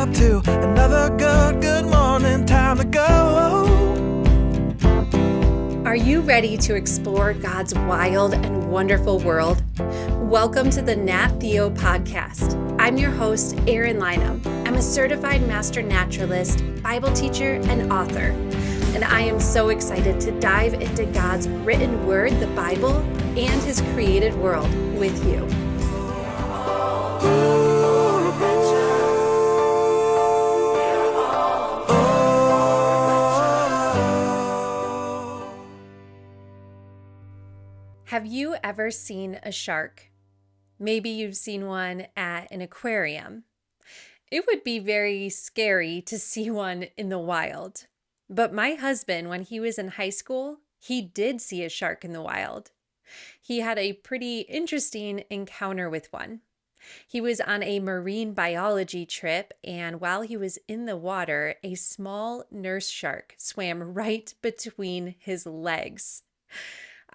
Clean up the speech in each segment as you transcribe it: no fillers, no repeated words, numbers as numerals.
up to another good morning. Time to go. Are you ready to explore God's wild and wonderful world? Welcome to the Nat Theo podcast. I'm your host, Erin Lynham. I'm a certified master naturalist, Bible teacher, and author. And I am so excited to dive into God's written word, the Bible, and his created world with you. Have you ever seen a shark? Maybe you've seen one at an aquarium. It would be very scary to see one in the wild. But my husband, when he was in high school, he did see a shark in the wild. He had a pretty interesting encounter with one. He was on a marine biology trip, and while he was in the water, a small nurse shark swam right between his legs.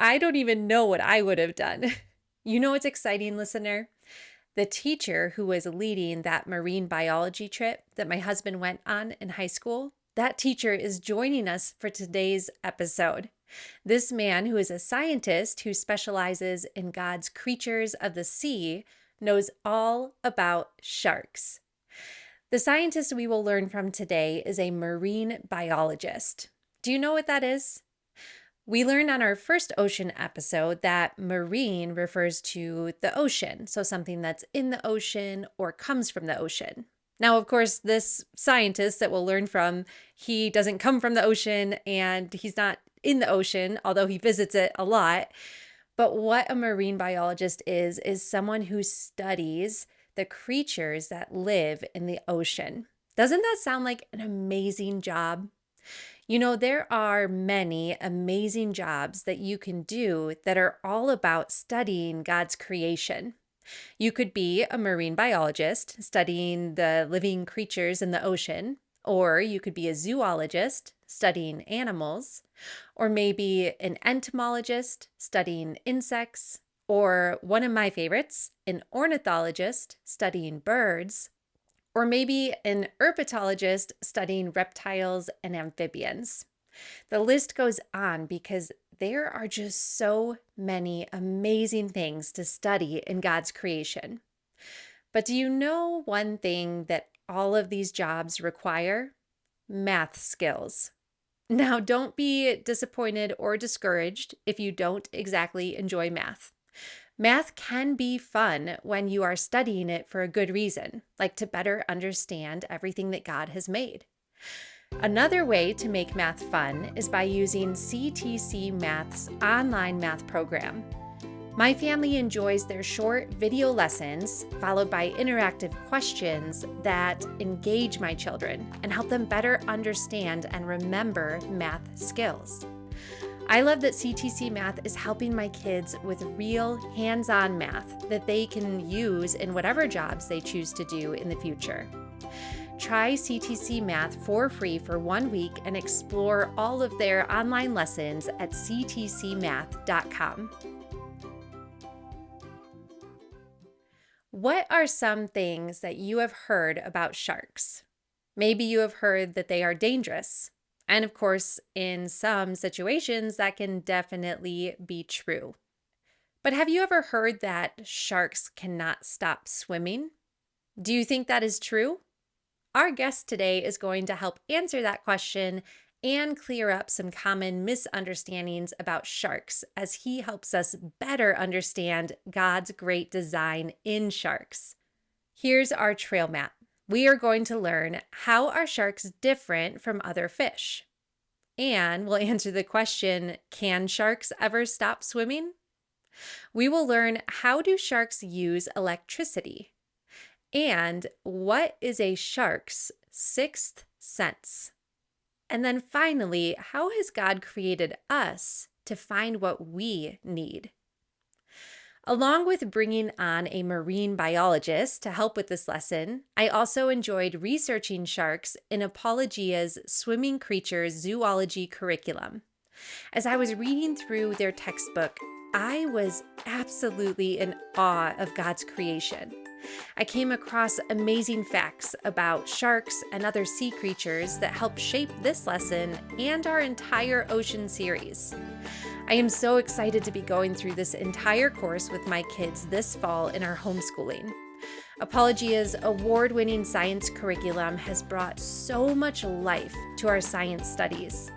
I don't even know what I would have done. You know what's exciting, listener? The teacher who was leading that marine biology trip that my husband went on in high school, that teacher is joining us for today's episode. This man, who is a scientist who specializes in God's creatures of the sea, knows all about sharks. The scientist we will learn from today is a marine biologist. Do you know what that is? We learned on our first ocean episode that marine refers to the ocean, so something that's in the ocean or comes from the ocean. Now, of course, this scientist that we'll learn from, he doesn't come from the ocean and he's not in the ocean, although he visits it a lot. But what a marine biologist is someone who studies the creatures that live in the ocean. Doesn't that sound like an amazing job? You know, there are many amazing jobs that you can do that are all about studying God's creation. You could be a marine biologist studying the living creatures in the ocean, or you could be a zoologist studying animals, or maybe an entomologist studying insects, or one of my favorites, an ornithologist studying birds, or maybe an herpetologist studying reptiles and amphibians. The list goes on because there are just so many amazing things to study in God's creation. But do you know one thing that all of these jobs require? Math skills. Now, don't be disappointed or discouraged if you don't exactly enjoy math. Math can be fun when you are studying it for a good reason, like to better understand everything that God has made. Another way to make math fun is by using CTC Math's online math program. My family enjoys their short video lessons followed by interactive questions that engage my children and help them better understand and remember math skills. I love that CTC Math is helping my kids with real hands-on math that they can use in whatever jobs they choose to do in the future. Try CTC Math for free for 1 week and explore all of their online lessons at ctcmath.com. What are some things that you have heard about sharks? Maybe you have heard that they are dangerous. And of course, in some situations, that can definitely be true. But have you ever heard that sharks cannot stop swimming? Do you think that is true? Our guest today is going to help answer that question and clear up some common misunderstandings about sharks as he helps us better understand God's great design in sharks. Here's our trail map. We are going to learn how are sharks different from other fish? And we'll answer the question, can sharks ever stop swimming? We will learn how do sharks use electricity? And what is a shark's sixth sense? And then finally, how has God created us to find what we need? Along with bringing on a marine biologist to help with this lesson, I also enjoyed researching sharks in Apologia's Swimming Creatures Zoology curriculum. As I was reading through their textbook, I was absolutely in awe of God's creation. I came across amazing facts about sharks and other sea creatures that help shape this lesson and our entire ocean series. I am so excited to be going through this entire course with my kids this fall in our homeschooling. Apologia's award-winning science curriculum has brought so much life to our science studies.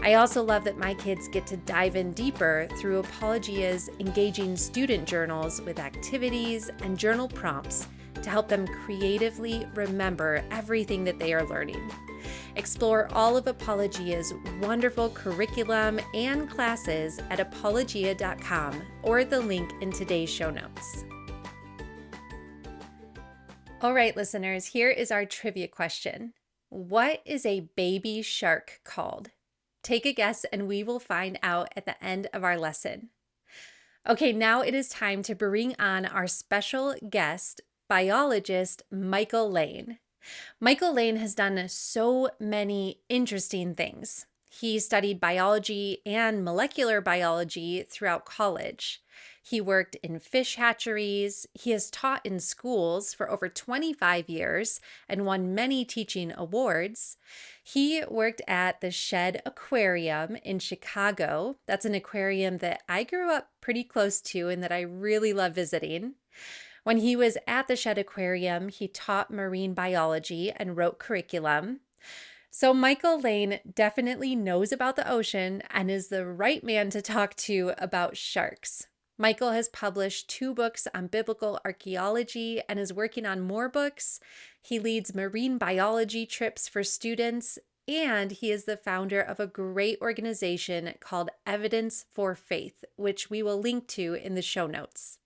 I also love that my kids get to dive in deeper through Apologia's engaging student journals with activities and journal prompts to help them creatively remember everything that they are learning. Explore all of Apologia's wonderful curriculum and classes at apologia.com or the link in today's show notes. All right, listeners, here is our trivia question. What is a baby shark called? Take a guess and we will find out at the end of our lesson. Okay, now it is time to bring on our special guest, biologist Michael Lane. Michael Lane has done so many interesting things. He studied biology and molecular biology throughout college. He worked in fish hatcheries. He has taught in schools for over 25 years and won many teaching awards. He worked at the Shed Aquarium in Chicago. That's an aquarium that I grew up pretty close to and that I really love visiting. When he was at the Shed Aquarium, he taught marine biology and wrote curriculum. So Michael Lane definitely knows about the ocean and is the right man to talk to about sharks. Michael has published 2 books on biblical archaeology and is working on more books. He leads marine biology trips for students, and he is the founder of a great organization called Evidence for Faith, which we will link to in the show notes.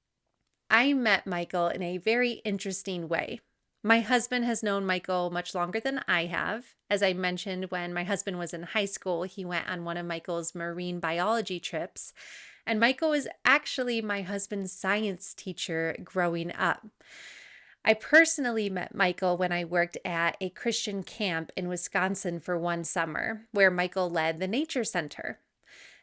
I met Michael in a very interesting way. My husband has known Michael much longer than I have. As I mentioned, when my husband was in high school, he went on one of Michael's marine biology trips. And Michael was actually my husband's science teacher growing up. I personally met Michael when I worked at a Christian camp in Wisconsin for one summer, where Michael led the Nature Center.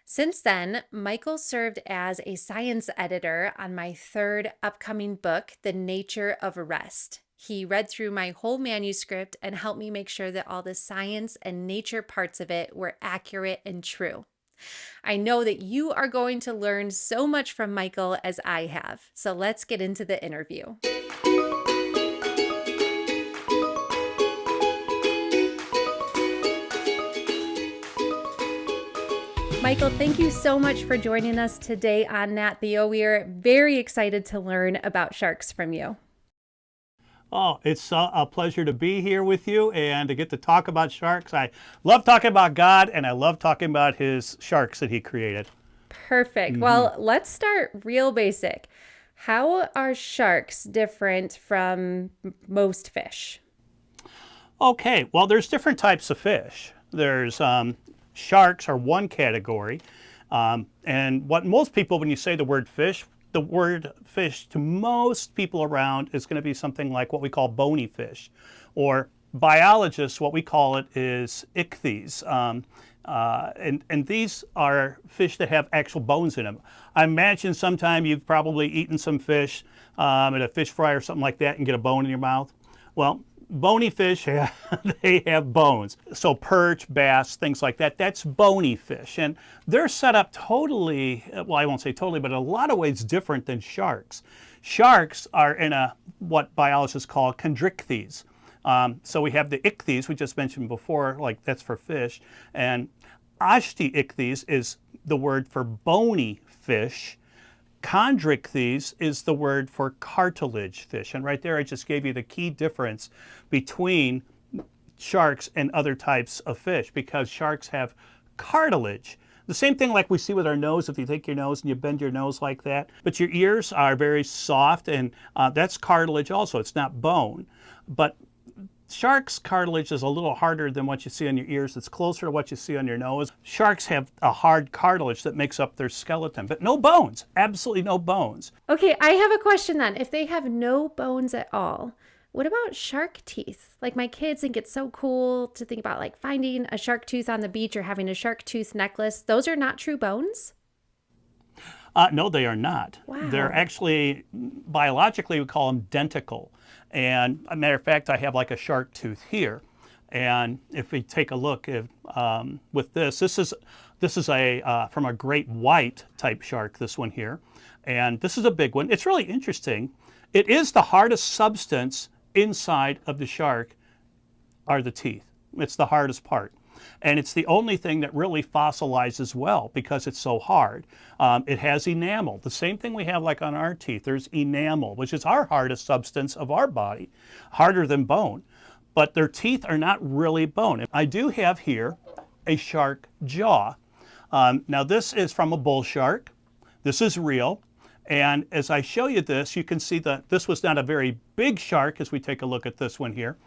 Since then, Michael served as a science editor on my 3rd upcoming book, The Nature of Rest. He read through my whole manuscript and helped me make sure that all the science and nature parts of it were accurate and true. I know that you are going to learn so much from Michael as I have. So let's get into the interview. Michael, thank you so much for joining us today on Nat Theo. We are very excited to learn about sharks from you. Oh, it's a pleasure to be here with you and to get to talk about sharks. I love talking about God, and I love talking about his sharks that he created. Perfect. Well, let's start real basic. How are sharks different from most fish? Okay, well, there's different types of fish. There's sharks are one category, and what most people, when you say the word fish to most people around is going to be something like what we call bony fish, or biologists, what we call it is ichthyes. And these are fish that have actual bones in them. I imagine sometime you've probably eaten some fish at a fish fry or something like that and get a bone in your mouth. Well, bony fish, they have bones. So perch, bass, things like that, that's bony fish. And they're set up totally, well, I won't say totally, but in a lot of ways different than sharks. Sharks are in what biologists call chondrichthyes. So we have the ichthyes, we just mentioned before, like that's for fish. And osteichthyes is the word for bony fish. Chondrichthyes is the word for cartilage fish. And right there I just gave you the key difference between sharks and other types of fish, because sharks have cartilage. The same thing like we see with our nose, if you take your nose and you bend your nose like that. But your ears are very soft, and that's cartilage also. It's not bone. But sharks' cartilage is a little harder than what you see on your ears. It's closer to what you see on your nose. Sharks have a hard cartilage that makes up their skeleton, but no bones, absolutely no bones. Okay, I have a question then. If they have no bones at all, what about shark teeth? Like my kids think it's so cool to think about like finding a shark tooth on the beach or having a shark tooth necklace. Those are not true bones? No, they are not. Wow. They're actually, biologically, we call them dentical. And a matter of fact, I have like a shark tooth here. And if we take a look at, with this is a from a great white type shark, this one here. And this is a big one. It's really interesting. It is the hardest substance inside of the shark are the teeth. It's the hardest part. And it's the only thing that really fossilizes well because it's so hard. It has enamel, the same thing we have like on our teeth. There's enamel, which is our hardest substance of our body, harder than bone. But their teeth are not really bone. I do have here a shark jaw. Now this is from a bull shark. This is real. And as I show you this, you can see that this was not a very big shark as we take a look at this one here.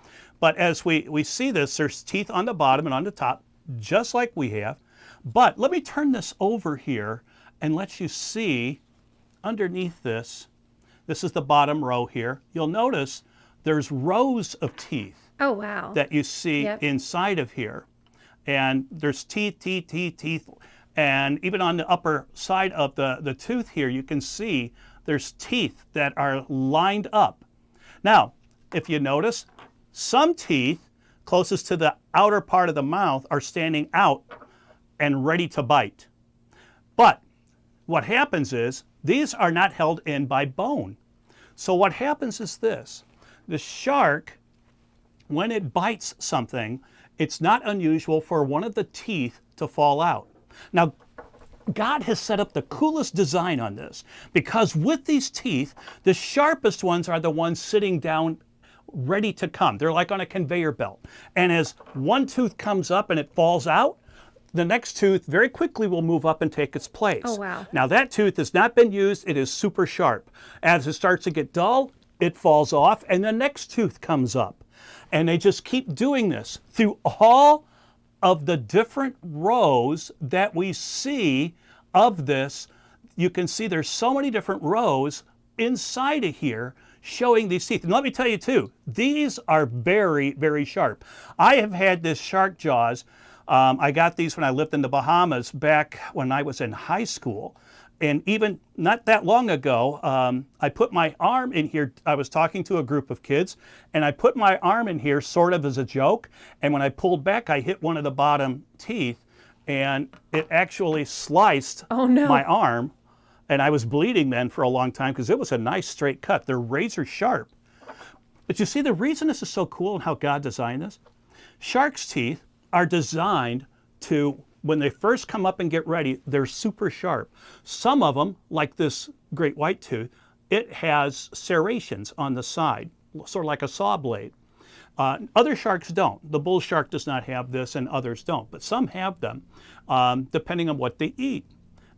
But as we see this, there's teeth on the bottom and on the top, just like we have. But let me turn this over here and let you see underneath this. This is the bottom row here. You'll notice there's rows of teeth. Oh, wow. That you see inside of here. And there's teeth, teeth, teeth, teeth. And even on the upper side of the tooth here, you can see there's teeth that are lined up. Now, if you notice, some teeth closest to the outer part of the mouth are standing out and ready to bite. But what happens is these are not held in by bone. So what happens is this. The shark, when it bites something, it's not unusual for one of the teeth to fall out. Now, God has set up the coolest design on this because with these teeth, the sharpest ones are the ones sitting down ready to come. They're like on a conveyor belt. And as one tooth comes up and it falls out, the next tooth very quickly will move up and take its place. Oh, wow. Now that tooth has not been used. It is super sharp. As it starts to get dull, it falls off and the next tooth comes up. And they just keep doing this through all of the different rows that we see of this. You can see there's so many different rows inside of here showing these teeth. And let me tell you too, these are very, very sharp. I have had this shark jaws. I got these when I lived in the Bahamas back when I was in high school. And even not that long ago, I put my arm in here. I was talking to a group of kids, and I put my arm in here sort of as a joke. And when I pulled back, I hit one of the bottom teeth, and it actually sliced my arm. And I was bleeding then for a long time because it was a nice straight cut. They're razor sharp. But you see, the reason this is so cool and how God designed this, sharks' teeth are designed to, when they first come up and get ready, they're super sharp. Some of them, like this great white tooth, it has serrations on the side, sort of like a saw blade. Other sharks don't. The bull shark does not have this and others don't, but some have them depending on what they eat.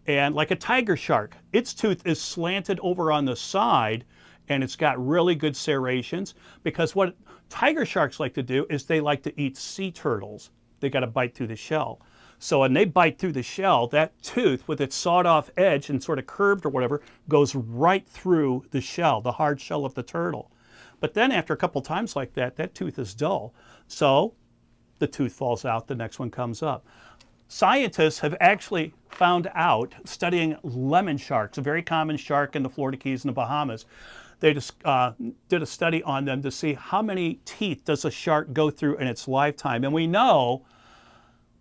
And like a tiger shark, its tooth is slanted over on the side and it's got really good serrations because what tiger sharks like to do is they like to eat sea turtles. They got to bite through the shell. So when they bite through the shell, that tooth with its sawed off edge and sort of curved or whatever goes right through the shell, the hard shell of the turtle. But then after a couple times like that, that tooth is dull. So the tooth falls out, the next one comes up. Scientists have actually found out, studying lemon sharks, a very common shark in the Florida Keys and the Bahamas, they just did a study on them to see how many teeth does a shark go through in its lifetime. And we know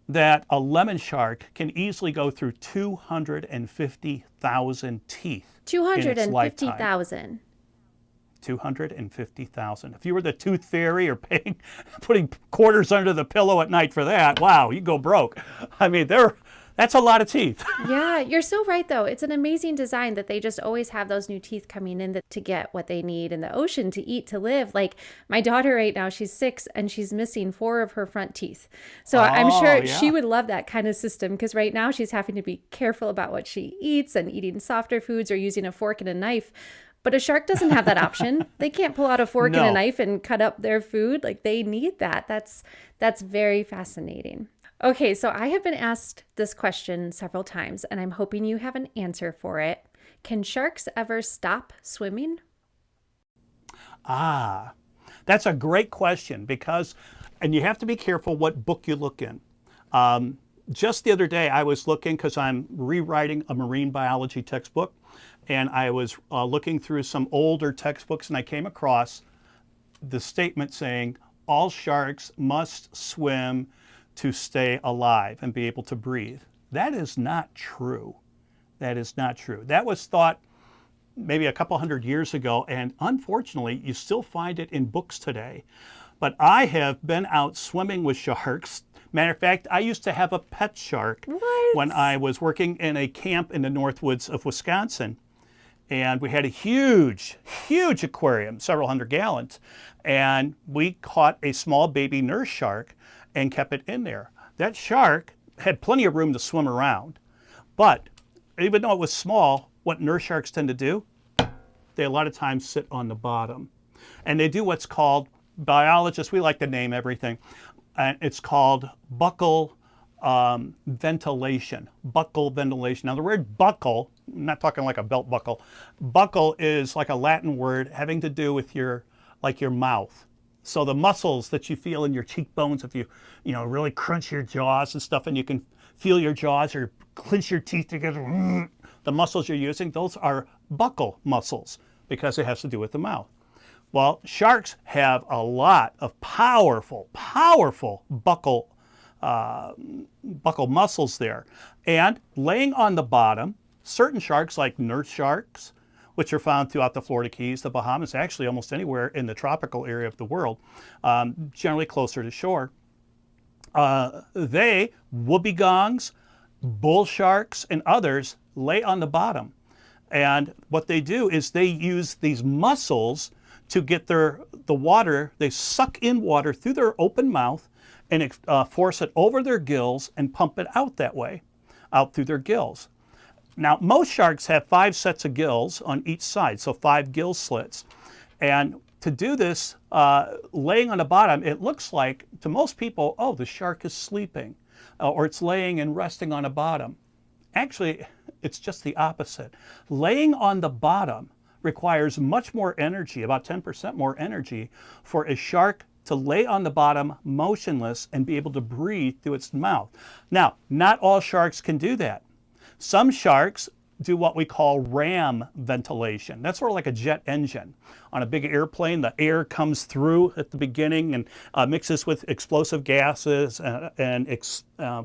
that a lemon shark can easily go through 250,000 teeth. 250,000. 250,000. If you were the tooth fairy or putting quarters under the pillow at night for that, wow, you go broke. I mean, that's a lot of teeth. Yeah, you're so right, though. It's an amazing design that they just always have those new teeth coming in to get what they need in the ocean to eat, to live. Like my daughter right now, she's 6 and she's missing 4 of her front teeth. So I'm sure she would love that kind of system because right now she's having to be careful about what she eats and eating softer foods or using a fork and a knife. But a shark doesn't have that option. They can't pull out a fork and a knife and cut up their food. Like they need that. That's very fascinating. Okay, so I have been asked this question several times, and I'm hoping you have an answer for it. Can sharks ever stop swimming? That's a great question because, and you have to be careful what book you look in. just the other day, I was looking because I'm rewriting a marine biology textbook, and I was looking through some older textbooks, and I came across the statement saying all sharks must swim to stay alive and be able to breathe. That is not true. That is not true. That was thought maybe a couple hundred years ago, and unfortunately, you still find it in books today. But I have been out swimming with sharks. Matter of fact, I used to have a pet shark when I was working in a camp in the North Woods of Wisconsin. And we had a huge, huge aquarium, several hundred gallons. And we caught a small baby nurse shark and kept it in there. That shark had plenty of room to swim around. But even though it was small, what nurse sharks tend to do, they a lot of times sit on the bottom. And they do what's called, biologists, we like to name everything, and it's called buccal ventilation. Buccal ventilation. Now the word buccal, I'm not talking like a belt buckle, buccal is like a Latin word having to do with your mouth. So the muscles that you feel in your cheekbones, if you really crunch your jaws and stuff, and you can feel your jaws or clench your teeth together, the muscles you're using, those are buccal muscles because it has to do with the mouth. Well, sharks have a lot of powerful buccal muscles there. And laying on the bottom, certain sharks like nurse sharks, which are found throughout the Florida Keys, the Bahamas, actually almost anywhere in the tropical area of the world, generally closer to shore, whoobigongs, bull sharks, and others lay on the bottom. And what they do is they use these muscles to get the water, they suck in water through their open mouth and force it over their gills and pump it out that way, out through their gills. Now, most sharks have 5 sets of gills on each side, so 5 gill slits. And to do this, laying on the bottom, it looks like, to most people, oh, the shark is sleeping, or it's laying and resting on the bottom. Actually, it's just the opposite. Laying on the bottom requires much more energy, about 10% more energy, for a shark to lay on the bottom motionless and be able to breathe through its mouth. Now, not all sharks can do that. Some sharks do what we call ram ventilation. That's sort of like a jet engine. On a big airplane, the air comes through at the beginning and mixes with explosive gases and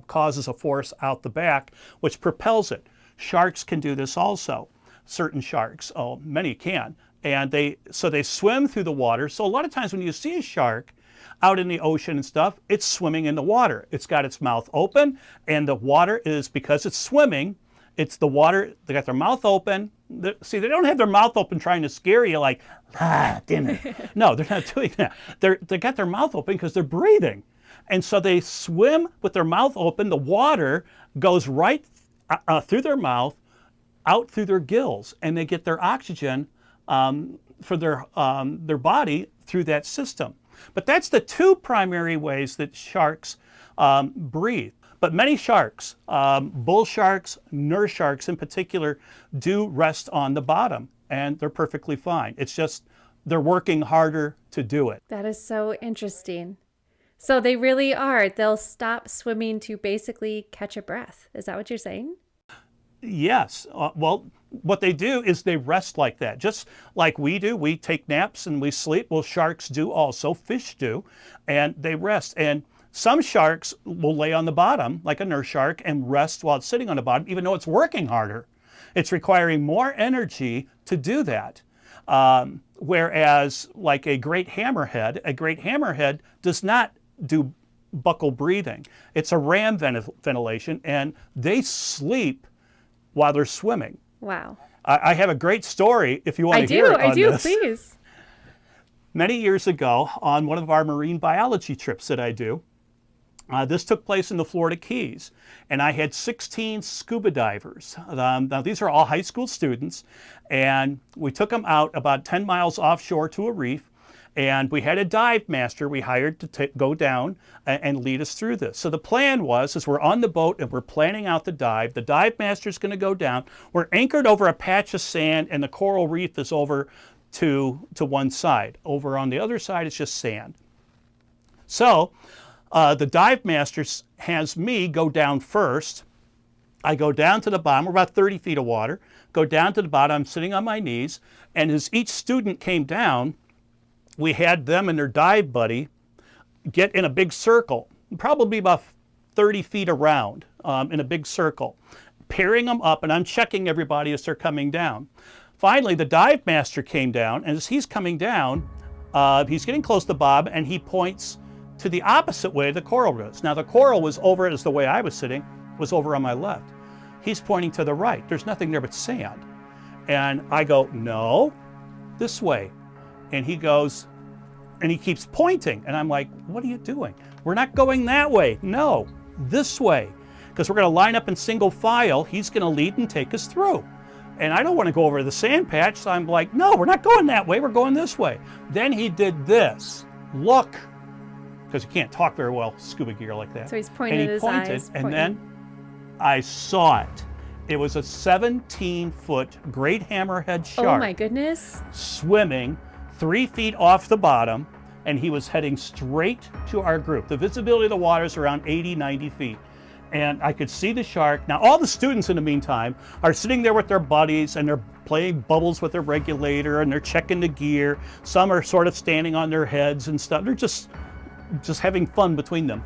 causes a force out the back, which propels it. Sharks can do this also. Certain sharks, many can, and they swim through the water. So a lot of times when you see a shark out in the ocean and stuff, it's swimming in the water. It's got its mouth open, and the water is, because it's swimming, it's the water, they got their mouth open. See, they don't have their mouth open trying to scare you like, dinner. No, they're not doing that. They got their mouth open because they're breathing. And so they swim with their mouth open. The water goes right through their mouth, out through their gills, and they get their oxygen for their body through that system. But that's the 2 primary ways that sharks breathe. But many sharks, bull sharks, nurse sharks in particular, do rest on the bottom, and they're perfectly fine. It's just they're working harder to do it. That is so interesting. So they really are. They'll stop swimming to basically catch a breath. Is that what you're saying? Yes. Well, what they do is they rest like that. Just like we do. We take naps and we sleep. Well, sharks do also. Fish do. And they rest. And some sharks will lay on the bottom, like a nurse shark, and rest while it's sitting on the bottom, even though it's working harder. It's requiring more energy to do that. Whereas, like a great hammerhead does not do buccal breathing. It's a ram ventilation, and they sleep while they're swimming. Wow. I have a great story if you want to hear it on I do, this. please. Many years ago, on one of our marine biology trips that I do, this took place in the Florida Keys, and I had 16 scuba divers. Now, these are all high school students, and we took them out about 10 miles offshore to a reef, and we had a dive master we hired to go down and lead us through this. So the plan was, as we're on the boat and we're planning out the dive master's going to go down. We're anchored over a patch of sand, and the coral reef is over to one side. Over on the other side, it's just sand. So the dive master has me go down first. I go down to the bottom, we're about 30 feet of water, go down to the bottom, I'm sitting on my knees, and as each student came down, we had them and their dive buddy get in a big circle, probably about 30 feet around in a big circle, pairing them up, and I'm checking everybody as they're coming down. Finally, the dive master came down, and as he's coming down, he's getting close to Bob, and he points to the opposite way the coral was. Now, the coral was over, as the way I was sitting, was over on my left. He's pointing to the right. There's nothing there but sand. And I go, no, this way. And he goes, and he keeps pointing. And I'm like, what are you doing? We're not going that way. No, this way. Because we're going to line up in single file. He's going to lead and take us through. And I don't want to go over the sand patch. So I'm like, no, we're not going that way. We're going this way. Then he did this. Look. Because you can't talk very well scuba gear like that. So he's pointing at his eyes. And then I saw it. It was a 17-foot great hammerhead shark. Oh my goodness. Swimming 3 feet off the bottom, and he was heading straight to our group. The visibility of the water is around 80, 90 feet. And I could see the shark. Now, all the students in the meantime are sitting there with their buddies, and they're playing bubbles with their regulator, and they're checking the gear. Some are sort of standing on their heads and stuff. They're just having fun between them.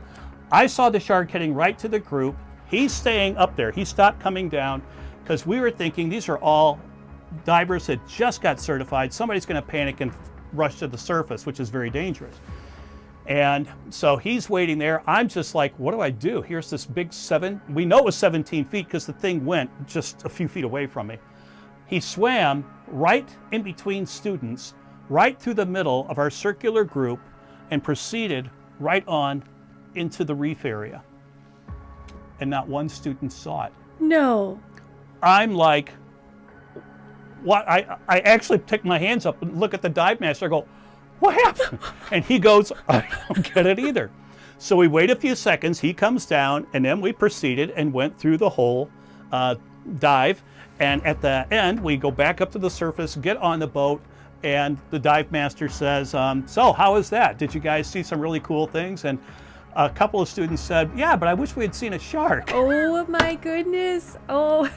I saw the shark heading right to the group. He's staying up there. He stopped coming down because we were thinking these are all divers that just got certified. Somebody's going to panic and rush to the surface, which is very dangerous. And so he's waiting there. I'm just like, what do I do? Here's this big we know it was 17 feet because the thing went just a few feet away from me. He swam right in between students, right through the middle of our circular group, and proceeded right on into the reef area. And not one student saw it. No. I'm like, what? I actually pick my hands up and look at the dive master. I go, what happened? And he goes, I don't get it either. So we wait a few seconds, he comes down, and then we proceeded and went through the whole dive. And at the end, we go back up to the surface, get on the boat, and the dive master says, so how was that? Did you guys see some really cool things? And a couple of students said, yeah, but I wish we had seen a shark. Oh my goodness. Oh.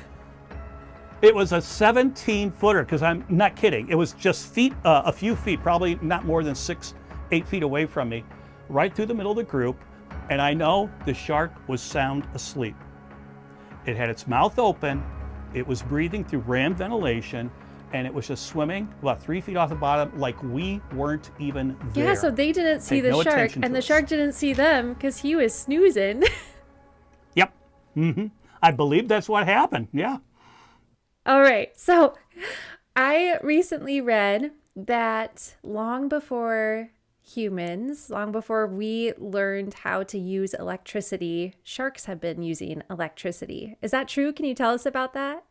It was a 17-footer, because I'm not kidding. It was just a few feet, probably not more than 6, 8 feet away from me, right through the middle of the group. And I know the shark was sound asleep. It had its mouth open. It was breathing through ram ventilation. And it was just swimming about 3 feet off the bottom like we weren't even there. Yeah, so they didn't see the no shark, and the shark didn't see them because he was snoozing. Yep. Mm-hmm. I believe that's what happened. Yeah. All right. So I recently read that long before humans, long before we learned how to use electricity, sharks have been using electricity. Is that true? Can you tell us about that?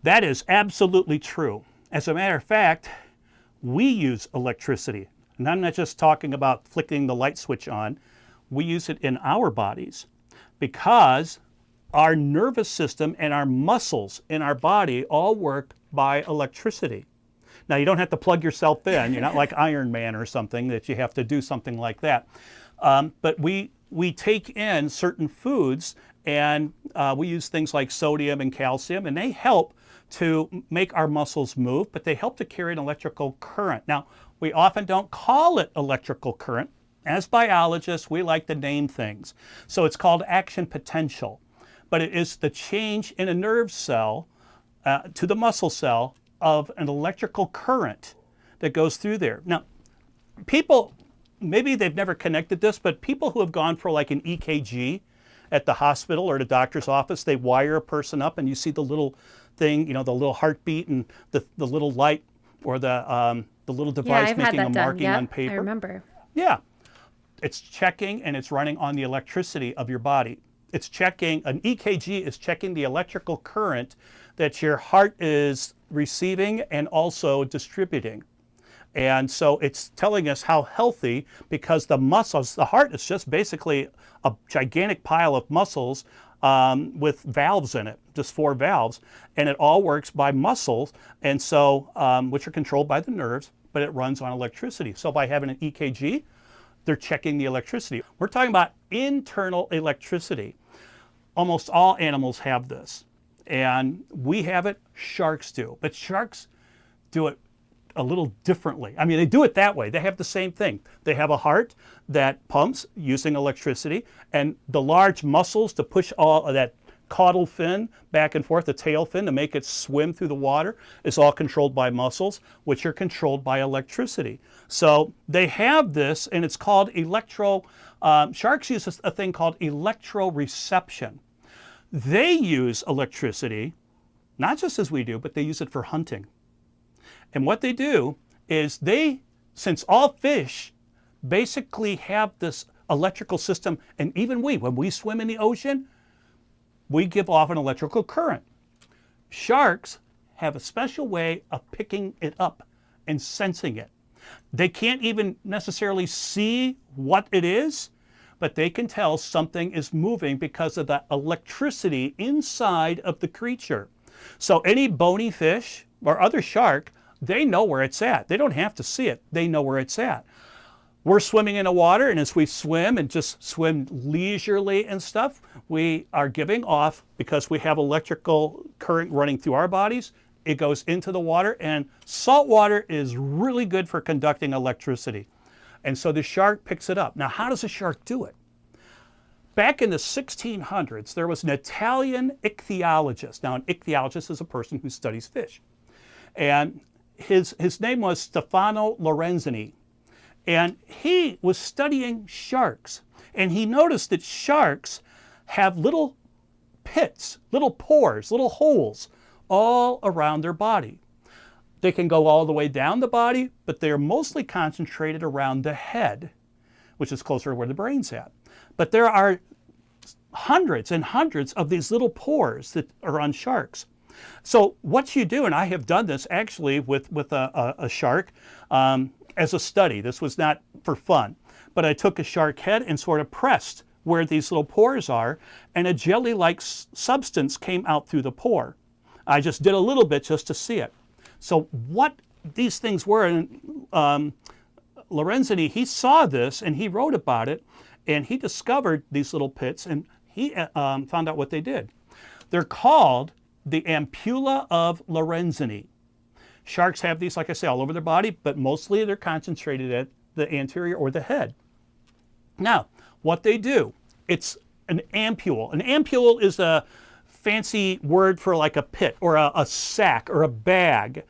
That is absolutely true. As a matter of fact, we use electricity. And I'm not just talking about flicking the light switch on. We use it in our bodies because our nervous system and our muscles in our body all work by electricity. Now, you don't have to plug yourself in. You're not like Iron Man or something that you have to do something like that. But we take in certain foods, and we use things like sodium and calcium, and they help to make our muscles move, but they help to carry an electrical current. Now, we often don't call it electrical current. As biologists, we like to name things. So it's called action potential, but it is the change in a nerve cell to the muscle cell of an electrical current that goes through there. Now, people, maybe they've never connected this, but people who have gone for like an EKG at the hospital or the doctor's office, they wire a person up and you see the little thing, you know, the little heartbeat and the little light or the little device making a marking on paper. I remember. Yeah. It's checking and it's running on the electricity of your body. It's checking, an EKG is checking the electrical current that your heart is receiving and also distributing. And so it's telling us how healthy, because the muscles, the heart is just basically a gigantic pile of muscles with valves in it, just 4 valves, and it all works by muscles, and so which are controlled by the nerves, but it runs on electricity. So by having an EKG, they're checking the electricity. We're talking about internal electricity. Almost all animals have this. And we have it, sharks do. But sharks do it a little differently. I mean, they do it that way. They have the same thing. They have a heart that pumps using electricity, and the large muscles to push all of that caudal fin back and forth, the tail fin to make it swim through the water, is all controlled by muscles, which are controlled by electricity. So they have this, and it's called sharks use a thing called electroreception. They use electricity, not just as we do, but they use it for hunting. And what they do is since all fish basically have this electrical system, and even when we swim in the ocean, we give off an electrical current. Sharks have a special way of picking it up and sensing it. They can't even necessarily see what it is, but they can tell something is moving because of the electricity inside of the creature. So any bony fish or other shark, they know where it's at. They don't have to see it. They know where it's at. We're swimming in the water, and as we swim and just swim leisurely and stuff, we are giving off, because we have electrical current running through our bodies, it goes into the water, and salt water is really good for conducting electricity. And so the shark picks it up. Now, how does a shark do it? Back in the 1600s, there was an Italian ichthyologist. Now, an ichthyologist is a person who studies fish. And his name was Stefano Lorenzini. And he was studying sharks. And he noticed that sharks have little pits, little pores, little holes all around their body. They can go all the way down the body, but they're mostly concentrated around the head, which is closer to where the brain's at. But there are hundreds and hundreds of these little pores that are on sharks. So what you do, and I have done this actually with a shark as a study. This was not for fun, but I took a shark head and sort of pressed where these little pores are, and a jelly-like substance came out through the pore. I just did a little bit just to see it. So what these things were, and Lorenzini, he saw this and he wrote about it, and he discovered these little pits, and he found out what they did. They're called the ampulla of Lorenzini. Sharks have these, like I say, all over their body, but mostly they're concentrated at the anterior or the head. Now, what they do, it's an ampule. An ampule is a fancy word for like a pit or a sack or a bag.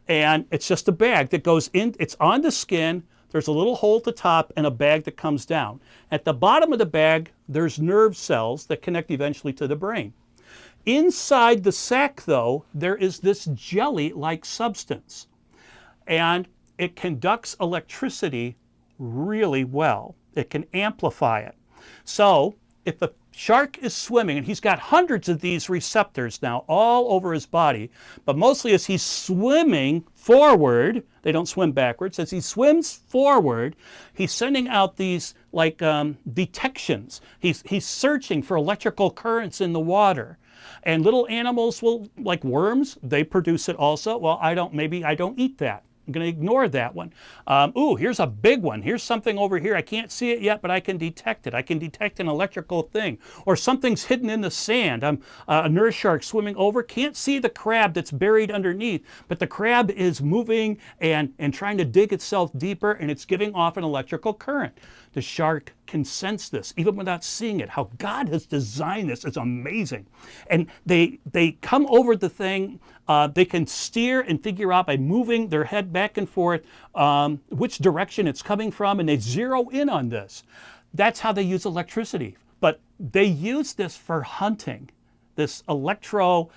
And it's just a bag that goes in, it's on the skin, there's a little hole at the top and a bag that comes down. At the bottom of the bag, there's nerve cells that connect eventually to the brain. Inside the sac, though, there is this jelly-like substance, and it conducts electricity really well. It can amplify it. So if a shark is swimming, and he's got hundreds of these receptors now all over his body, but mostly as he's swimming forward, they don't swim backwards, as he swims forward, he's sending out these like detections. He's searching for electrical currents in the water. And little animals will, like worms, they produce it also. Well, maybe I don't eat that. I'm going to ignore that one. Ooh, here's a big one. Here's something over here. I can't see it yet, but I can detect it. I can detect an electrical thing. Or something's hidden in the sand. I'm a nurse shark swimming over, can't see the crab that's buried underneath, but the crab is moving and trying to dig itself deeper, and it's giving off an electrical current. The shark can sense this, even without seeing it. How God has designed this is amazing. And they come over the thing. They can steer and figure out by moving their head back and forth which direction it's coming from, and they zero in on this. That's how they use electricity. But they use this for hunting, this location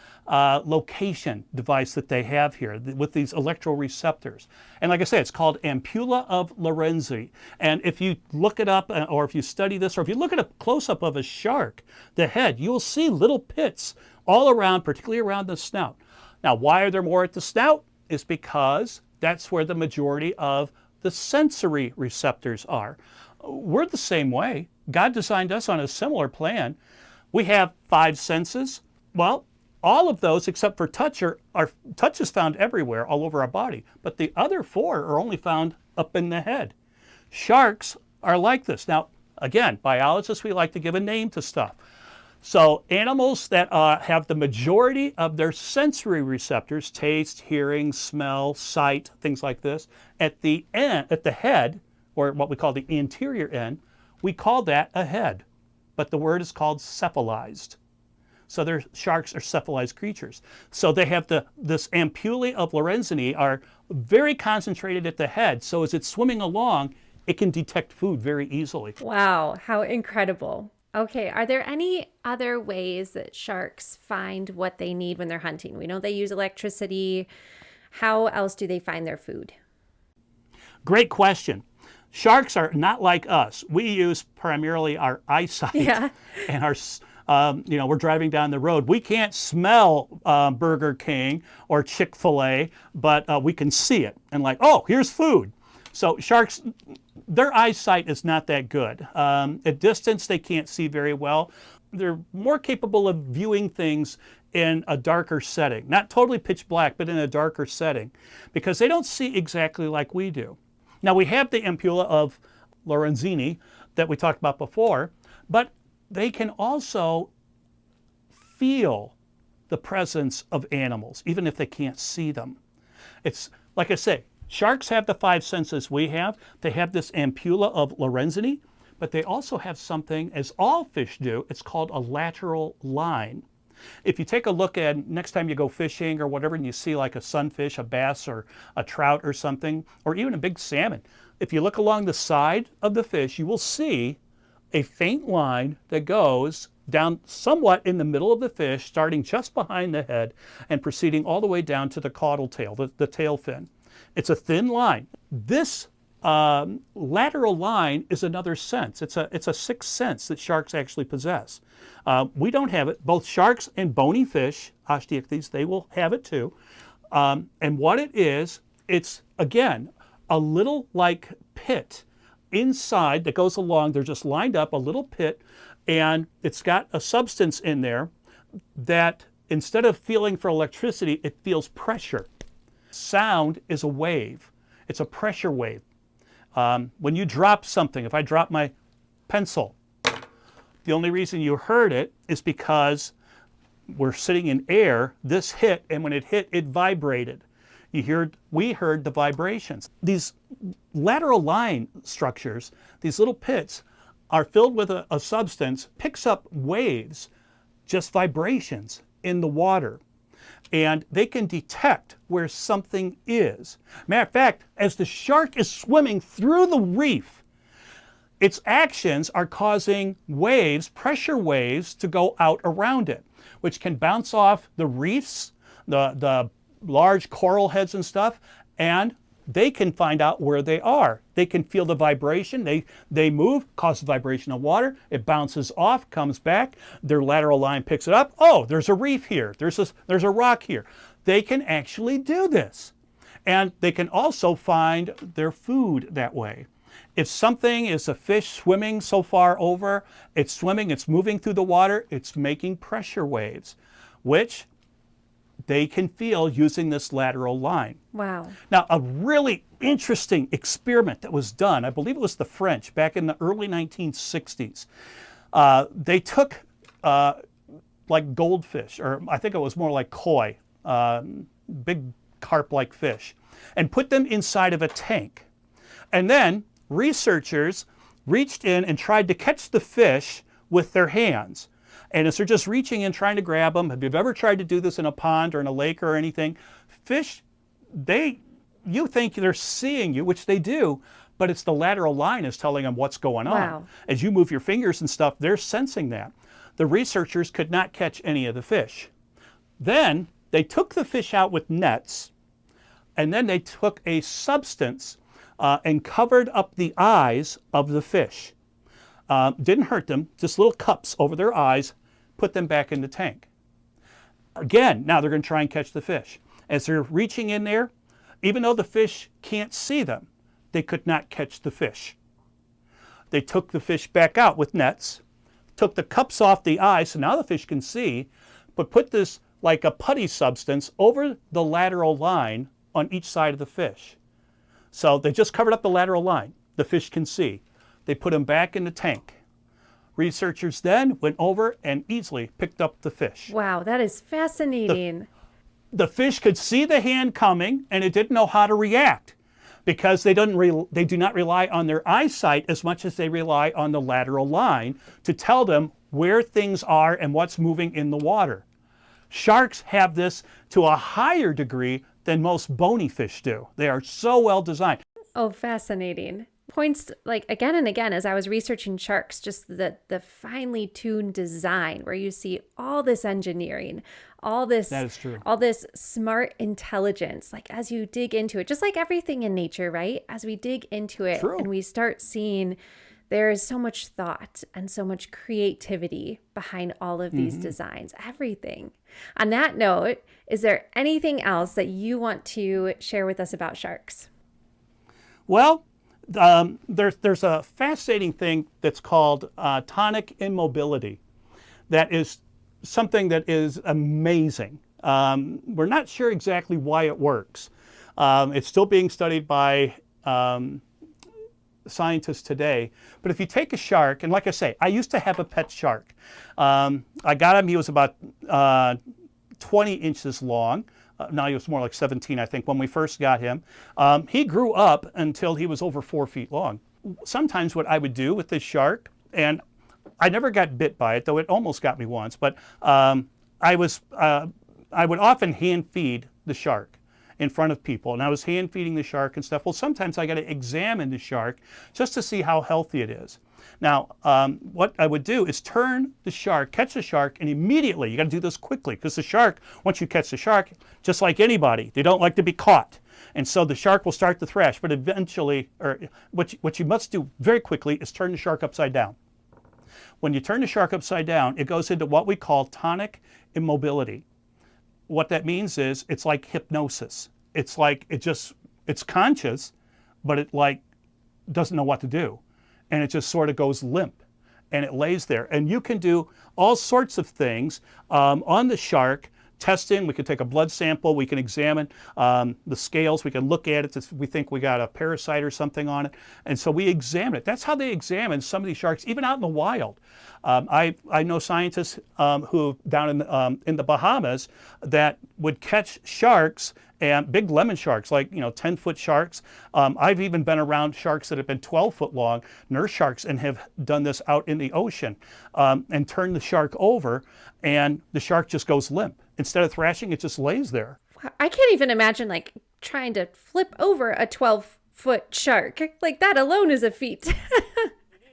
device that they have here with these electroreceptors. And like I say, it's called ampulla of Lorenzini. And if you look it up, or if you study this, or if you look at a close-up of a shark, the head, you'll see little pits all around, particularly around the snout. Now, why are there more at the snout? Is because that's where the majority of the sensory receptors are. We're the same way. God designed us on a similar plan. We have 5 senses. Well, all of those except for touch touch is found everywhere, all over our body. But the other 4 are only found up in the head. Sharks are like this. Now, again, biologists, we like to give a name to stuff. So animals that have the majority of their sensory receptors, taste, hearing, smell, sight, things like this, at the end, at the head, or what we call the anterior end, we call that a head. But the word is called cephalized. So their sharks are cephalized creatures. So they have this ampullae of Lorenzini are very concentrated at the head. So as it's swimming along, it can detect food very easily. Wow, how incredible. Okay, are there any other ways that sharks find what they need when they're hunting? We know they use electricity. How else do they find their food? Great question. Sharks are not like us. We use primarily our eyesight and our, we're driving down the road. We can't smell Burger King or Chick-fil-A, but we can see it and like, oh, here's food. So sharks, their eyesight is not that good. At distance, they can't see very well. They're more capable of viewing things in a darker setting, not totally pitch black, but in a darker setting, because they don't see exactly like we do. Now, we have the ampulla of Lorenzini that we talked about before, but they can also feel the presence of animals, even if they can't see them. It's like I say, sharks have the five senses we have. They have this ampulla of Lorenzini, but they also have something, as all fish do, it's called a lateral line. If you take a look at next time you go fishing or whatever and you see like a sunfish, a bass or a trout or something, or even a big salmon, if you look along the side of the fish, you will see a faint line that goes down somewhat in the middle of the fish, starting just behind the head and proceeding all the way down to the caudal tail, the tail fin. It's a thin line. This lateral line is another sense. It's a sixth sense that sharks actually possess. We don't have it. Both sharks and bony fish, Osteichthyes, they will have it too. And what it is, it's, again, a little like pit inside that goes along. They're just lined up, a little pit, and it's got a substance in there that instead of feeling for electricity, it feels pressure. Sound is a wave. It's a pressure wave. When you drop something, if I drop my pencil, the only reason you heard it is because we're sitting in air, this hit, and when it hit, it vibrated. We heard the vibrations. These lateral line structures, these little pits, are filled with a substance, picks up waves, just vibrations in the water. And they can detect where something is. Matter of fact, as the shark is swimming through the reef, its actions are causing waves, pressure waves, to go out around it, which can bounce off the reefs, the large coral heads and stuff, and they can find out where they are. They can feel the vibration. They move, cause the vibration of water. It bounces off, comes back. Their lateral line picks it up. Oh, there's a reef here. There's a rock here. They can actually do this. And they can also find their food that way. If something is a fish swimming so far over, it's swimming, it's moving through the water, it's making pressure waves, which they can feel using this lateral line. Wow. Now, a really interesting experiment that was done, I believe it was the French, back in the early 1960s. They took like goldfish, or I think it was more like koi, big carp-like fish, and put them inside of a tank. And then researchers reached in and tried to catch the fish with their hands. And as they're just reaching in, trying to grab them, have you ever tried to do this in a pond or in a lake or anything? Fish, you think they're seeing you, which they do, but it's the lateral line is telling them what's going on. Wow. As you move your fingers and stuff, they're sensing that. The researchers could not catch any of the fish. Then they took the fish out with nets, and then they took a substance and covered up the eyes of the fish. Didn't hurt them, just little cups over their eyes, put them back in the tank. Again, now they're going to try and catch the fish. As they're reaching in there, even though the fish can't see them, they could not catch the fish. They took the fish back out with nets, took the cups off the eyes, so now the fish can see, but put this like a putty substance over the lateral line on each side of the fish. So they just covered up the lateral line. The fish can see. They put him back in the tank. Researchers then went over and easily picked up the fish. Wow, that is fascinating. The fish could see the hand coming, and it didn't know how to react because they do not rely on their eyesight as much as they rely on the lateral line to tell them where things are and what's moving in the water. Sharks have this to a higher degree than most bony fish do. They are so well designed. Oh, fascinating. Points like again and again as I was researching sharks, just the finely tuned design where you see all this engineering, all this That is true. all this smart intelligence, like as you dig into it, just like everything in nature, right? As we dig into it True. and we start seeing there is so much thought and so much creativity behind all of these designs, everything. On that note, is there anything else that you want to share with us about sharks? Well, there's a fascinating thing that's called tonic immobility. That is something that is amazing. We're not sure exactly why it works. It's still being studied by scientists today. But if you take a shark, and like I say, I used to have a pet shark. I got him, he was about 20 inches long. Now he was more like 17, I think, when we first got him. He grew up until he was over 4 feet long. Sometimes what I would do with this shark, and I never got bit by it, though it almost got me once, but I would often hand feed the shark in front of people, and I was hand feeding the shark and stuff. Well, sometimes I got to examine the shark just to see how healthy it is. Now, what I would do is turn the shark, catch the shark, and immediately, you got to do this quickly, because the shark, once you catch the shark, just like anybody, they don't like to be caught. And so the shark will start to thrash, but eventually, or what you must do very quickly is turn the shark upside down. When you turn the shark upside down, it goes into what we call tonic immobility. What that means is it's like hypnosis. It's like it's conscious, but it like doesn't know what to do. And it just sort of goes limp and it lays there. And you can do all sorts of things on the shark. Testing, we can take a blood sample, we can examine the scales, we can look at it if we think we got a parasite or something on it. And so we examine it. That's how they examine some of these sharks, even out in the wild. I know scientists who down in the Bahamas that would catch sharks, and big lemon sharks, like 10-foot sharks. I've even been around sharks that have been 12-foot long, nurse sharks, and have done this out in the ocean and turned the shark over, and the shark just goes limp. Instead of thrashing, it just lays there. I can't even imagine like trying to flip over a 12-foot shark. Like that alone is a feat.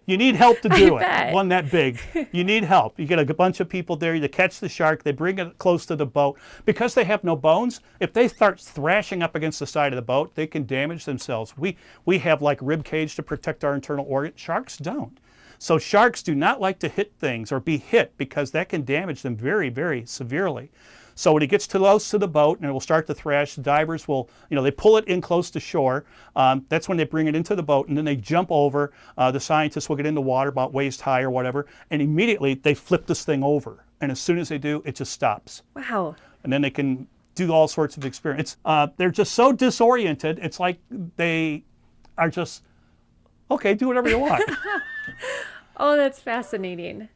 You need help to do it. bet. One that big. You need help. You get a bunch of people there to catch the shark. They bring it close to the boat. Because they have no bones, if they start thrashing up against the side of the boat, they can damage themselves. We have like rib cage to protect our internal organs. Sharks don't. So sharks do not like to hit things or be hit because that can damage them very, very severely. So when it gets close to the boat and it will start to thrash, the divers will, they pull it in close to shore. That's when they bring it into the boat, and then they jump over. The scientists will get in the water about waist high or whatever, and immediately they flip this thing over. And as soon as they do, it just stops. Wow. And then they can do all sorts of experiments. They're just so disoriented. It's like they are just, okay, do whatever you want. Oh, that's fascinating.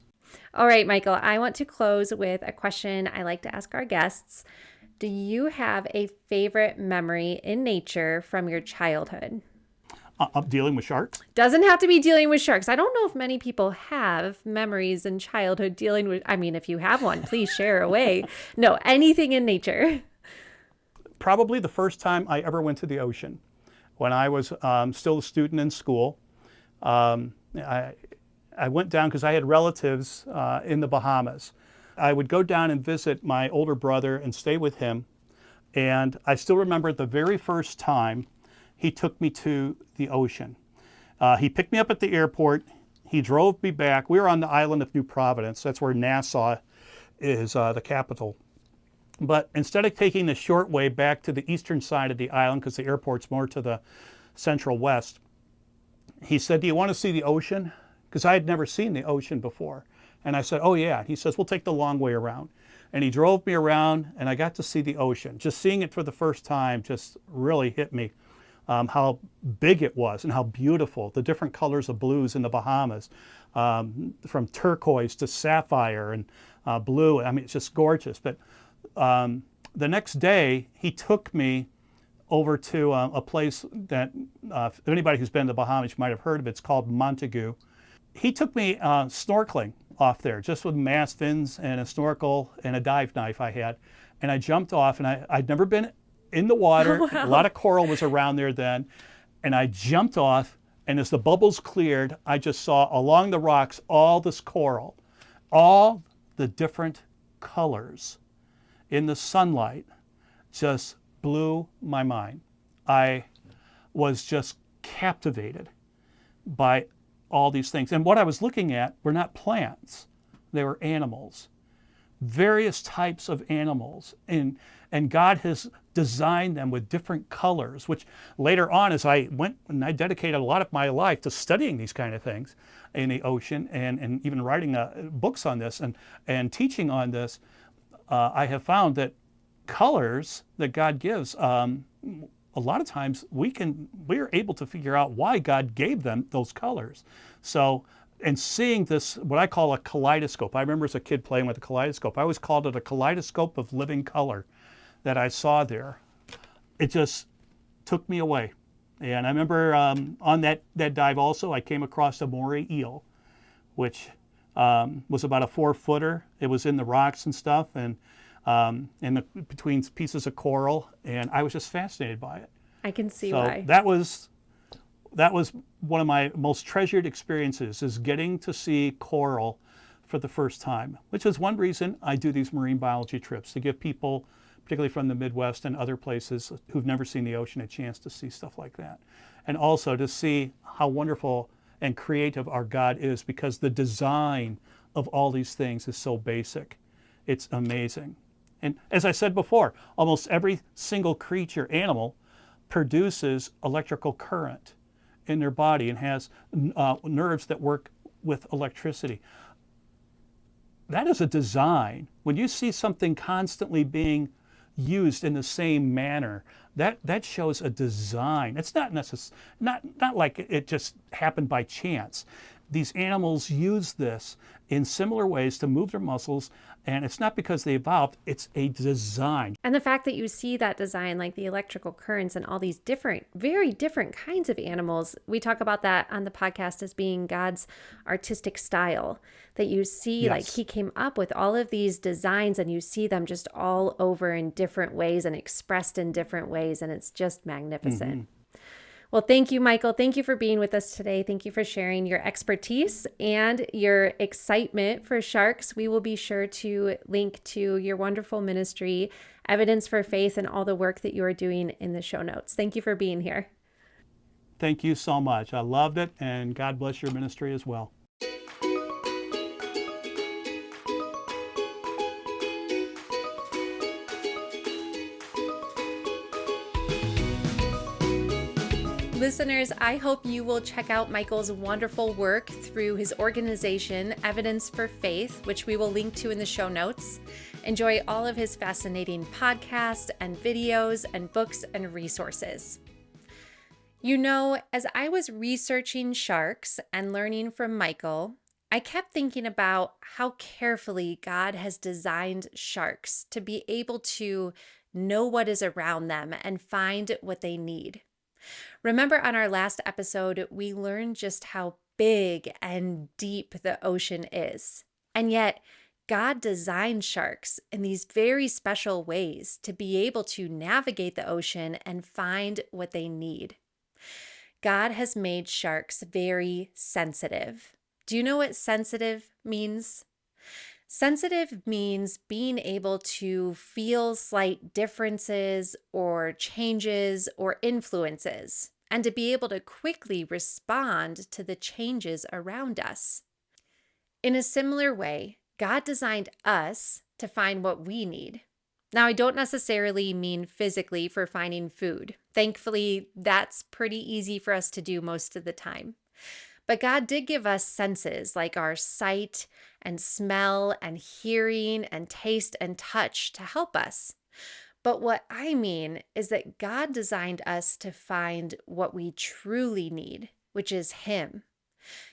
All right, Michael, I want to close with a question I like to ask our guests. Do you have a favorite memory in nature from your childhood? Dealing with sharks? Doesn't have to be dealing with sharks. I don't know if many people have memories in childhood dealing with, if you have one, please share away. No, anything in nature. Probably the first time I ever went to the ocean. When I was still a student in school, I went down because I had relatives in the Bahamas. I would go down and visit my older brother and stay with him. And I still remember the very first time he took me to the ocean. He picked me up at the airport. He drove me back. We were on the island of New Providence. That's where Nassau is, the capital. But instead of taking the short way back to the eastern side of the island, because the airport's more to the central west, he said, "Do you want to see the ocean?" Because I had never seen the ocean before. And I said, "Oh yeah." He says, "We'll take the long way around." And he drove me around and I got to see the ocean. Just seeing it for the first time just really hit me how big it was and how beautiful, the different colors of blues in the Bahamas, from turquoise to sapphire and blue. I mean, it's just gorgeous. But the next day, he took me over to a place that anybody who's been to the Bahamas might have heard of. It's called Montague. He took me snorkeling off there, just with mast fins and a snorkel and a dive knife I had. And I jumped off, and I'd never been in the water. Oh, wow. A lot of coral was around there then. And I jumped off, and as the bubbles cleared, I just saw along the rocks all this coral, all the different colors in the sunlight just blew my mind. I was just captivated by all these things. And what I was looking at were not plants, they were animals, various types of animals. And God has designed them with different colors, which later on, as I went and I dedicated a lot of my life to studying these kind of things in the ocean and even writing books on this and teaching on this, I have found that colors that God gives, a lot of times we're able to figure out why God gave them those colors. So, and seeing this, what I call a kaleidoscope. I remember as a kid playing with a kaleidoscope. I always called it a kaleidoscope of living color that I saw there. It just took me away. And I remember on that dive also, I came across a moray eel, which was about a 4-footer. It was in the rocks and stuff, and between pieces of coral, and I was just fascinated by it. I can see So why. that was one of my most treasured experiences, is getting to see coral for the first time, which is one reason I do these marine biology trips, to give people, particularly from the Midwest and other places who've never seen the ocean, a chance to see stuff like that. And also to see how wonderful and creative our God is, because the design of all these things is so basic. It's amazing. And as I said before, almost every single creature, animal, produces electrical current in their body and has nerves that work with electricity. That is a design. When you see something constantly being used in the same manner, that shows a design. It's not not like it just happened by chance. These animals use this in similar ways to move their muscles, and it's not because they evolved, it's a design. And the fact that you see that design, like the electrical currents and all these different, very different kinds of animals, we talk about that on the podcast as being God's artistic style. That you see, Yes. like he came up with all of these designs and you see them just all over in different ways and expressed in different ways. And it's just magnificent. Well, thank you, Michael. Thank you for being with us today. Thank you for sharing your expertise and your excitement for sharks. We will be sure to link to your wonderful ministry, Evidence for Faith, and all the work that you are doing in the show notes. Thank you for being here. Thank you so much. I loved it, and God bless your ministry as well. Listeners, I hope you will check out Michael's wonderful work through his organization, Evidence for Faith, which we will link to in the show notes. Enjoy all of his fascinating podcasts and videos and books and resources. You know, as I was researching sharks and learning from Michael, I kept thinking about how carefully God has designed sharks to be able to know what is around them and find what they need. Remember on our last episode, we learned just how big and deep the ocean is. And yet, God designed sharks in these very special ways to be able to navigate the ocean and find what they need. God has made sharks very sensitive. Do you know what sensitive means? Sensitive means being able to feel slight differences or changes or influences, and to be able to quickly respond to the changes around us. In a similar way, God designed us to find what we need. Now, I don't necessarily mean physically for finding food. Thankfully, that's pretty easy for us to do most of the time. But God did give us senses like our sight and smell and hearing and taste and touch to help us. But what I mean is that God designed us to find what we truly need, which is Him.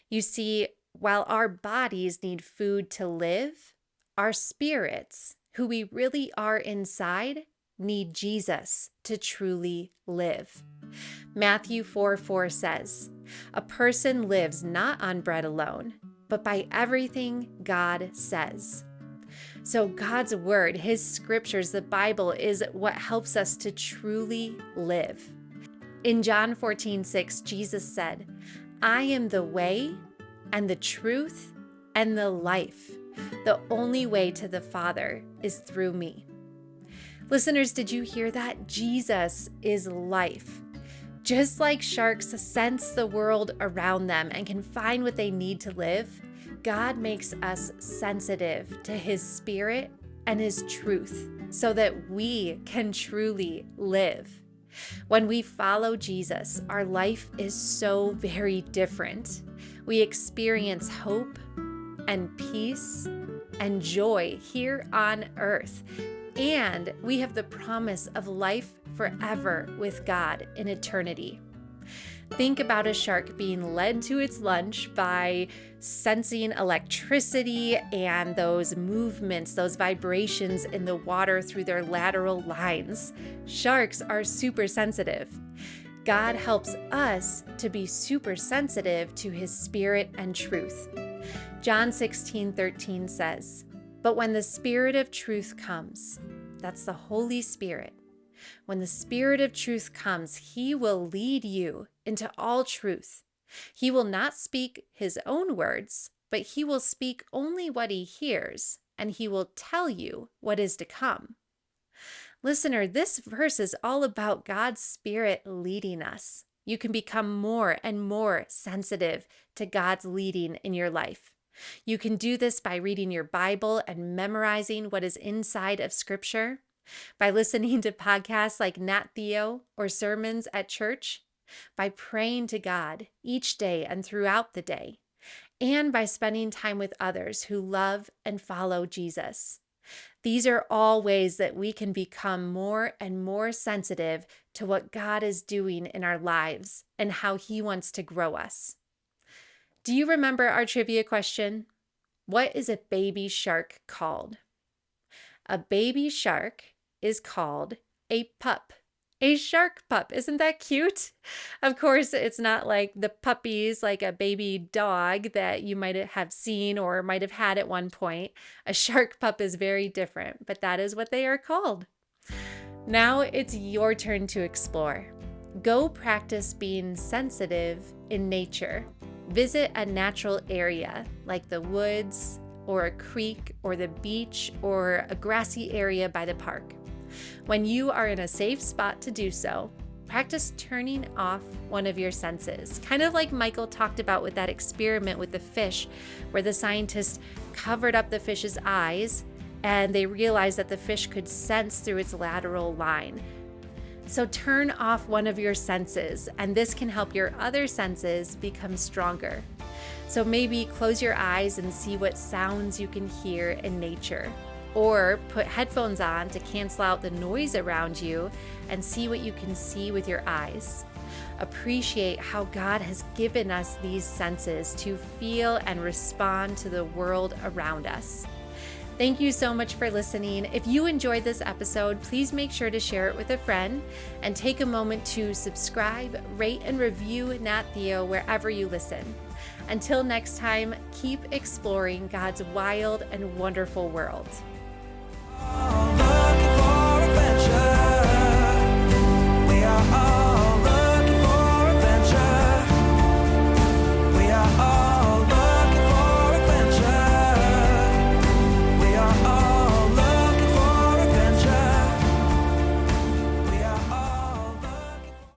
You see, while our bodies need food to live, our spirits, who we really are inside, need Jesus to truly live. Matthew 4:4 says, "A person lives not on bread alone, but by everything God says." So God's word, His scriptures, the Bible is what helps us to truly live. In John 14:6, Jesus said, "I am the way and the truth and the life. The only way to the Father is through me." Listeners, did you hear that? Jesus is life. Just like sharks sense the world around them and can find what they need to live, God makes us sensitive to His Spirit and His truth so that we can truly live. When we follow Jesus, our life is so very different. We experience hope and peace and joy here on earth, and we have the promise of life forever with God in eternity. Think about a shark being led to its lunch by sensing electricity and those movements, those vibrations in the water through their lateral lines. Sharks are super sensitive. God helps us to be super sensitive to His Spirit and truth. John 16:13 says, "But when the Spirit of truth comes," that's the Holy Spirit, "when the Spirit of truth comes, He will lead you into all truth. He will not speak His own words, but He will speak only what He hears, and He will tell you what is to come." Listener, this verse is all about God's Spirit leading us. You can become more and more sensitive to God's leading in your life. You can do this by reading your Bible and memorizing what is inside of Scripture, by listening to podcasts like Nat Theo or sermons at church, by praying to God each day and throughout the day, and by spending time with others who love and follow Jesus. These are all ways that we can become more and more sensitive to what God is doing in our lives and how He wants to grow us. Do you remember our trivia question? What is a baby shark called? A baby shark is called a pup. A shark pup. Isn't that cute? Of course, it's not like the puppies, like a baby dog that you might have seen or might have had at one point. A shark pup is very different, but that is what they are called. Now it's your turn to explore. Go practice being sensitive in nature. Visit a natural area like the woods or a creek or the beach or a grassy area by the park. When you are in a safe spot to do so, practice turning off one of your senses, kind of like Michael talked about with that experiment with the fish, where the scientists covered up the fish's eyes and they realized that the fish could sense through its lateral line. So turn off one of your senses, and this can help your other senses become stronger. So maybe close your eyes and see what sounds you can hear in nature. Or put headphones on to cancel out the noise around you and see what you can see with your eyes. Appreciate how God has given us these senses to feel and respond to the world around us. Thank you so much for listening. If you enjoyed this episode, please make sure to share it with a friend and take a moment to subscribe, rate, and review Nat Theo wherever you listen. Until next time, keep exploring God's wild and wonderful world.